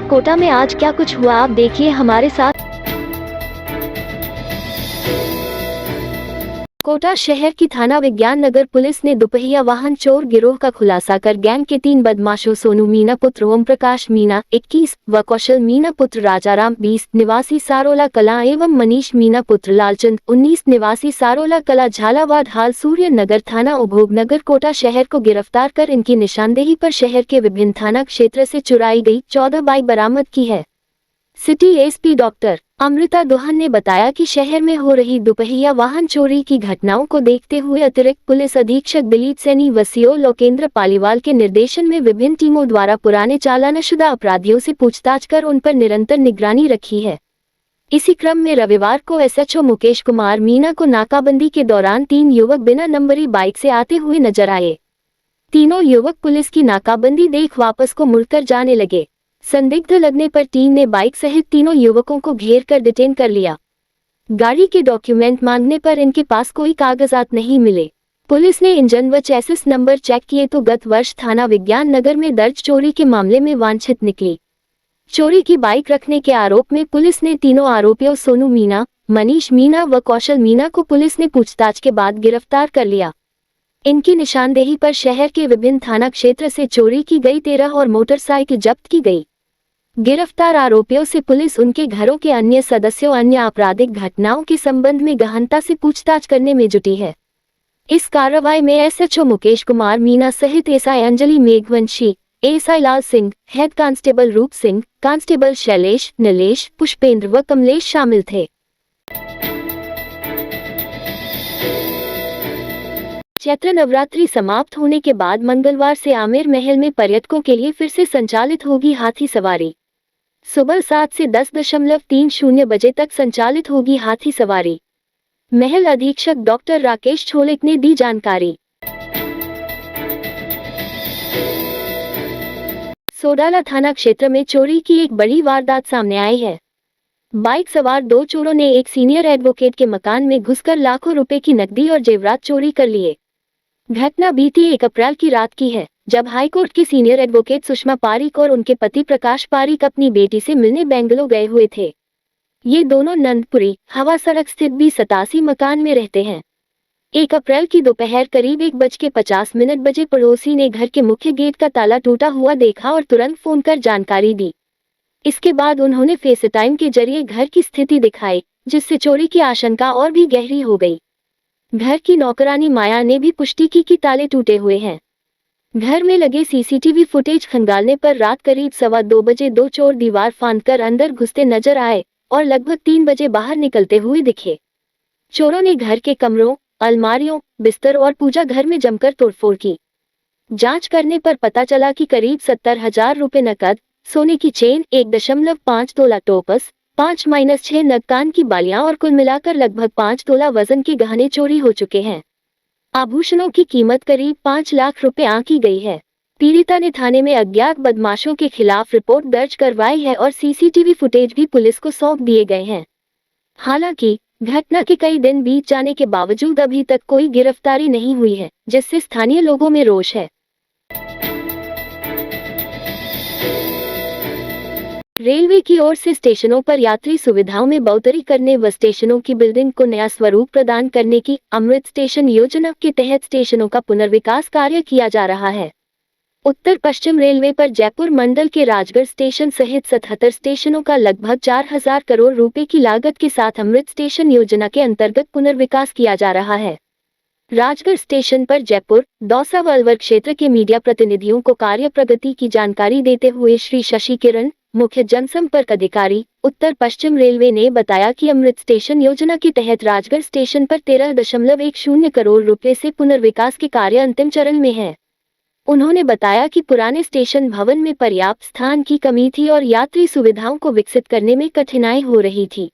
कोटा में आज क्या कुछ हुआ आप देखिए हमारे साथ। कोटा शहर की थाना विज्ञान नगर पुलिस ने दुपहिया वाहन चोर गिरोह का खुलासा कर गैंग के 3 बदमाशों सोनू मीना पुत्र ओम प्रकाश मीना 21 व कौशल मीना पुत्र राजाराम 20 निवासी सारोला कला एवं मनीष मीना पुत्र लालचंद 19 निवासी सारोला कला झालावाड़ हाल सूर्य नगर थाना उभोगनगर कोटा शहर को गिरफ्तार कर इनकी निशानदेही पर शहर के विभिन्न थाना क्षेत्र से चुराई गई 14 बाइक बरामद की है। सिटी एसपी डॉक्टर अमृता दोहन ने बताया कि शहर में हो रही दुपहिया वाहन चोरी की घटनाओं को देखते हुए अतिरिक्त पुलिस अधीक्षक दिलीप सैनी व सीओ लोकेंद्र पालीवाल के निर्देशन में विभिन्न टीमों द्वारा पुराने चालानशुदा अपराधियों से पूछताछ कर उन पर निरंतर निगरानी रखी है। इसी क्रम में रविवार को एसएचओ मुकेश कुमार मीना को नाकाबंदी के दौरान 3 युवक बिना नंबरी बाइक से आते हुए नजर आए। तीनों युवक पुलिस की नाकाबंदी देख वापस को मुड़कर जाने लगे। संदिग्ध लगने पर टीम ने बाइक सहित तीनों युवकों को घेर कर डिटेन कर लिया। गाड़ी के डॉक्यूमेंट मांगने पर इनके पास कोई कागजात नहीं मिले। पुलिस ने इंजन व चैसिस नंबर चेक किए तो गत वर्ष थाना विज्ञान नगर में दर्ज चोरी के मामले में वांछित निकली। चोरी की बाइक रखने के आरोप में पुलिस ने तीनों आरोपियों सोनू मीना, मनीष मीना व कौशल मीना को पुलिस ने पूछताछ के बाद गिरफ्तार कर लिया। इनकी निशानदेही पर शहर के विभिन्न थाना क्षेत्र से चोरी की गई 13 और मोटरसाइकिल जब्त की गई। गिरफ्तार आरोपियों से पुलिस उनके घरों के अन्य सदस्यों अन्य आपराधिक घटनाओं के संबंध में गहनता से पूछताछ करने में जुटी है। इस कार्रवाई में एसएचओ मुकेश कुमार मीना सहित एसआई अंजलि मेघवंशी, एएसआई लाल सिंह, हेड कांस्टेबल रूप सिंह, कांस्टेबल शैलेश, नीलेश, पुष्पेंद्र व कमलेश शामिल थे। चैत्र नवरात्रि समाप्त होने के बाद मंगलवार से आमेर महल में पर्यटकों के लिए फिर से संचालित होगी हाथी सवारी। सुबह 7 से 10:30 बजे तक संचालित होगी हाथी सवारी। महल अधीक्षक डॉक्टर राकेश छोलिक ने दी जानकारी। सोडाला थाना क्षेत्र में चोरी की एक बड़ी वारदात सामने आई है। बाइक सवार 2 चोरों ने एक सीनियर एडवोकेट के मकान में घुसकर लाखों रुपए की नकदी और जेवरात चोरी कर लिए। घटना बीती 1 अप्रैल की रात की है, जब हाईकोर्ट की सीनियर एडवोकेट सुषमा पारीक और उनके पति प्रकाश पारीक अपनी बेटी से मिलने बेंगलुरु गए हुए थे। ये दोनों नंदपुरी हवा सड़क स्थित B87 मकान में रहते हैं। 1 अप्रैल की दोपहर करीब 1:50 बजे पड़ोसी ने घर के मुख्य गेट का ताला टूटा हुआ देखा और तुरंत फोन कर जानकारी दी। इसके बाद उन्होंने फेसटाइम के जरिए घर की स्थिति दिखाई, जिससे चोरी की आशंका और भी गहरी हो गई। घर की नौकरानी माया ने भी पुष्टि की कि ताले टूटे हुए हैं। घर में लगे सीसीटीवी फुटेज खंगालने पर रात करीब 2:15 बजे 2 चोर दीवार फांदकर अंदर घुसते नजर आए और लगभग 3 बजे बाहर निकलते हुए दिखे। चोरों ने घर के कमरों, अलमारियों, बिस्तर और पूजा घर में जमकर तोड़फोड़ की। जांच करने पर पता चला कि करीब 70,000 रुपए नकद, सोने की चेन, 1.5 तोला टोपस, 5-6 नग कान की बालियां और कुल मिलाकर लगभग 5 तोला वजन के गहने चोरी हो चुके हैं। आभूषणों की कीमत करीब 5 लाख रुपए आंकी गई है। पीड़िता ने थाने में अज्ञात बदमाशों के खिलाफ रिपोर्ट दर्ज करवाई है और सीसीटीवी फुटेज भी पुलिस को सौंप दिए गए हैं। हालांकि घटना के कई दिन बीत जाने के बावजूद अभी तक कोई गिरफ्तारी नहीं हुई है, जिससे स्थानीय लोगों में रोष है। रेलवे की ओर से स्टेशनों पर यात्री सुविधाओं में बढ़ोतरी करने व स्टेशनों की बिल्डिंग को नया स्वरूप प्रदान करने की अमृत स्टेशन योजना के तहत स्टेशनों का पुनर्विकास कार्य किया जा रहा है। उत्तर पश्चिम रेलवे पर जयपुर मंडल के राजगढ़ स्टेशन सहित 77 स्टेशनों का लगभग 4,000 करोड़ रुपए की लागत के साथ अमृत स्टेशन योजना के अंतर्गत पुनर्विकास किया जा रहा है। राजगढ़ स्टेशन पर जयपुर, दौसा व अलवर क्षेत्र के मीडिया प्रतिनिधियों को कार्य प्रगति की जानकारी देते हुए श्री शशि किरण, मुख्य जनसंपर्क अधिकारी, उत्तर पश्चिम रेलवे ने बताया कि अमृत स्टेशन योजना के तहत राजगढ़ स्टेशन पर 13.10 करोड़ रुपए से पुनर्विकास के कार्य अंतिम चरण में है। उन्होंने बताया कि पुराने स्टेशन भवन में पर्याप्त स्थान की कमी थी और यात्री सुविधाओं को विकसित करने में कठिनाई हो रही थी।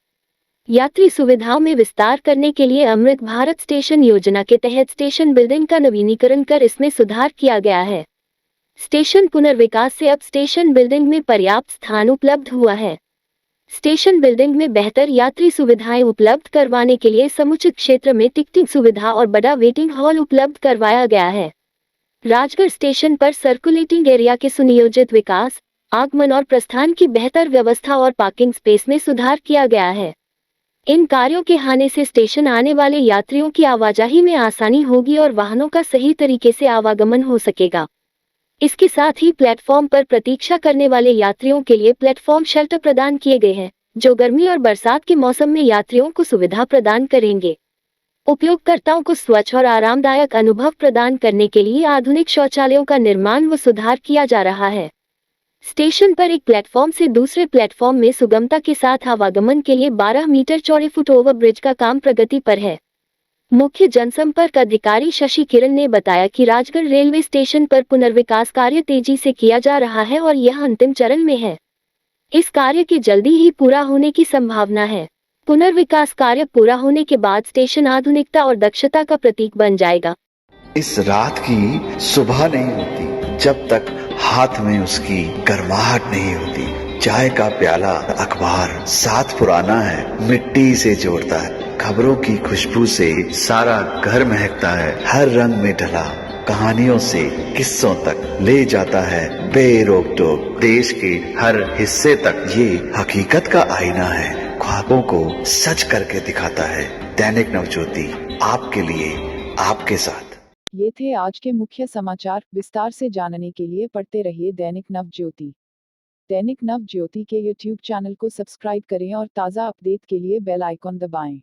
यात्री सुविधाओं में विस्तार करने के लिए अमृत भारत स्टेशन योजना के तहत स्टेशन बिल्डिंग का नवीनीकरण कर इसमें सुधार किया गया है। स्टेशन पुनर्विकास से अब स्टेशन बिल्डिंग में पर्याप्त स्थान उपलब्ध हुआ है। स्टेशन बिल्डिंग में बेहतर यात्री सुविधाएं उपलब्ध करवाने के लिए समुचित क्षेत्र में टिकटिंग सुविधा और बड़ा वेटिंग हॉल उपलब्ध करवाया गया है। राजगढ़ स्टेशन पर सर्कुलेटिंग एरिया के सुनियोजित विकास, आगमन और प्रस्थान की बेहतर व्यवस्था और पार्किंग स्पेस में सुधार किया गया है। इन कार्यों के आने से स्टेशन आने वाले यात्रियों की आवाजाही में आसानी होगी और वाहनों का सही तरीके से आवागमन हो सकेगा। इसके साथ ही प्लेटफॉर्म पर प्रतीक्षा करने वाले यात्रियों के लिए प्लेटफॉर्म शेल्टर प्रदान किए गए हैं, जो गर्मी और बरसात के मौसम में यात्रियों को सुविधा प्रदान करेंगे। उपयोगकर्ताओं को स्वच्छ और आरामदायक अनुभव प्रदान करने के लिए आधुनिक शौचालयों का निर्माण व सुधार किया जा रहा है। स्टेशन पर एक प्लेटफॉर्म से दूसरे प्लेटफॉर्म में सुगमता के साथ आवागमन के लिए 12 मीटर चौड़े फुट ओवर ब्रिज का काम प्रगति पर है। मुख्य जनसंपर्क अधिकारी शशि किरण ने बताया कि राजगढ़ रेलवे स्टेशन पर पुनर्विकास कार्य तेजी से किया जा रहा है और यह अंतिम चरण में है। इस कार्य के जल्दी ही पूरा होने की संभावना है। पुनर्विकास कार्य पूरा होने के बाद स्टेशन आधुनिकता और दक्षता का प्रतीक बन जाएगा। इस रात की सुबह नहीं होती जब तक हाथ में उसकी गर्माहट नहीं होती। चाय का प्याला, अखबार साथ पुराना है, मिट्टी से जोड़ता है। खबरों की खुशबू से सारा घर महकता है। हर रंग में ढला कहानियों से किस्सों तक ले जाता है बेरोक टोक। देश के हर हिस्से तक ये हकीकत का आईना है, ख्वाबों को सच करके दिखाता है। दैनिक नवज्योति, आपके लिए, आपके साथ। ये थे आज के मुख्य समाचार। विस्तार से जानने के लिए पढ़ते रहिए दैनिक नवज्योति। दैनिक नवज्योति के YouTube चैनल को सब्सक्राइब करें और ताज़ा अपडेट के लिए बेल आइकॉन दबाएं।